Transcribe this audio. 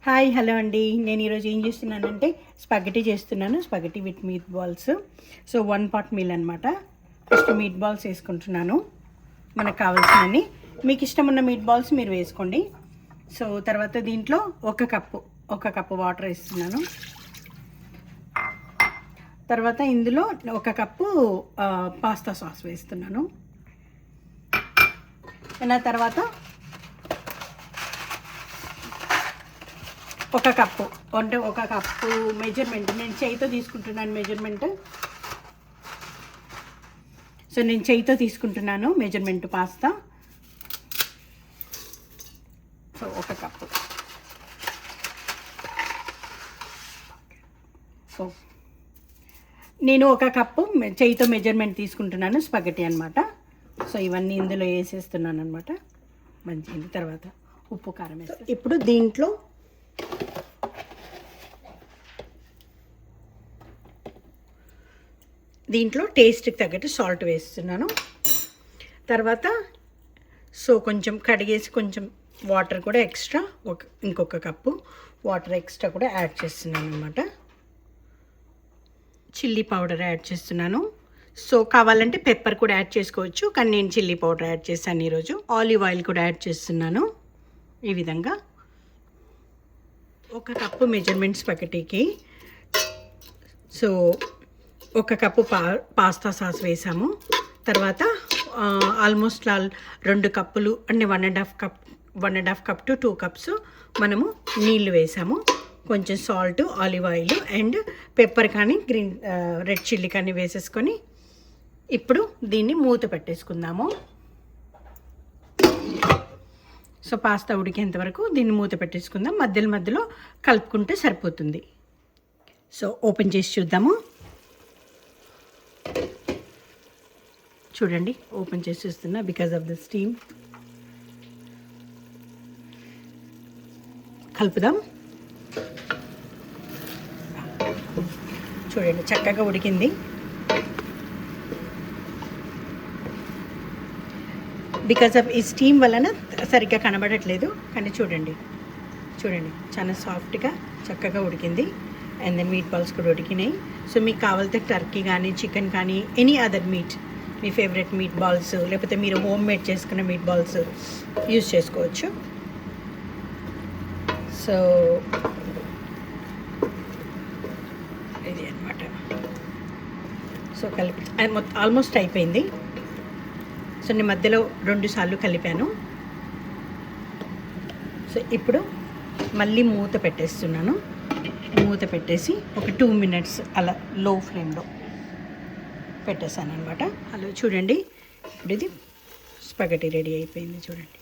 Hi hello అండి. నేను ఈరోజు ఏం చేస్తున్నానంటే స్పగెటీ చేస్తున్నాను. Spaghetti with meatballs. So 1 pot meal అనమాట. ఫస్ట్ మీట్ బాల్స్ వేసుకుంటున్నాను. మనకు కావాల్సినన్ని, మీకు ఇష్టం ఉన్న మీట్ బాల్స్ మీరు వేసుకోండి. సో తర్వాత దీంట్లో ఒక కప్పు వాటర్ వేస్తున్నాను. తర్వాత ఇందులో ఒక కప్పు పాస్తా సాస్ వేస్తున్నాను. తర్వాత ఒక కప్పు మెజర్మెంట్ నేను చేయితో తీసుకుంటున్నాను మెజర్మెంట్. సో నేను చేయితో తీసుకుంటున్నాను మెజర్మెంట్ పాస్తా. సో ఒక కప్పు. సో నేను ఒక కప్పు చేయితో మెజర్మెంట్ తీసుకుంటున్నాను స్పగెటీ అనమాట. సో ఇవన్నీ ఇందులో వేసేస్తున్నాను అనమాట. మంచిది. తర్వాత ఉప్పు కారం వేస్తాను. ఇప్పుడు దీంట్లో టేస్ట్కి తగ్గట్టు సాల్ట్ వేస్తున్నాను. తర్వాత సో కొంచెం కడిగేసి కొంచెం వాటర్ కూడా ఎక్స్ట్రా ఇంకొక కప్పు వాటర్ ఎక్స్ట్రా కూడా యాడ్ చేస్తున్నాను అనమాట. చిల్లీ పౌడర్ యాడ్ చేస్తున్నాను. సో కావాలంటే పెప్పర్ కూడా యాడ్ చేసుకోవచ్చు, కానీ నేను చిల్లీ పౌడర్ యాడ్ చేశాను ఈరోజు. ఆలివ్ ఆయిల్ కూడా యాడ్ చేస్తున్నాను. ఈ విధంగా ఒక కప్పు మెజర్మెంట్ స్పగెటీకి సో ఒక కప్పు పాస్తా సాస్ వేసాము. తర్వాత ఆల్మోస్ట్ 2 కప్పులు అంటే 1.5 కప్ టు 2 cups మనము నీళ్ళు వేసాము. కొంచెం salt, olive oil and pepper కానీ రెడ్ చిల్లీ కానీ వేసేసుకొని ఇప్పుడు దీన్ని మూత పెట్టేసుకుందాము. సో పాస్తా ఉడికేంత వరకు దీన్ని మూత పెట్టేసుకుందాం. మధ్యలో కలుపుకుంటే సరిపోతుంది. సో ఓపెన్ చేసి చూద్దాము. చూడండి, ఓపెన్ చేసి చూస్తున్నా బికాజ్ ఆఫ్ ద స్టీమ్. కలుపుదాం. చూడండి చక్కగా ఉడికింది. బికాజ్ ఆఫ్ ఈ స్టీమ్ వలన సరిగ్గా కనబడట్లేదు, కానీ చూడండి చాలా సాఫ్ట్గా చక్కగా ఉడికింది. అండ్ దెన్ మీట్ బాల్స్ కూడా ఉడికినాయి. సో మీకు కావాలితే టర్కీ కానీ చికెన్ కానీ ఎనీ అదర్ మీట్, మీ ఫేవరెట్ మీట్ బాల్స్ లేకపోతే మీరు హోమ్ మేడ్ చేసుకున్న మీట్ బాల్స్ యూజ్ చేసుకోవచ్చు. సో ఇది అనమాట. సో కలిపి ఆల్మోస్ట్ అయిపోయింది. సో నేను మధ్యలో 2 సార్లు కలిపాను. సో ఇప్పుడు మళ్ళీ మూత పెట్టేస్తున్నాను. మూత పెట్టేసి ఒక 2 minutes అలా లో ఫ్లేమ్లో పెట్టేశాను అనమాట. అలా చూడండి, ఇప్పుడు ఇది స్పగెటీ రెడీ అయిపోయింది. చూడండి.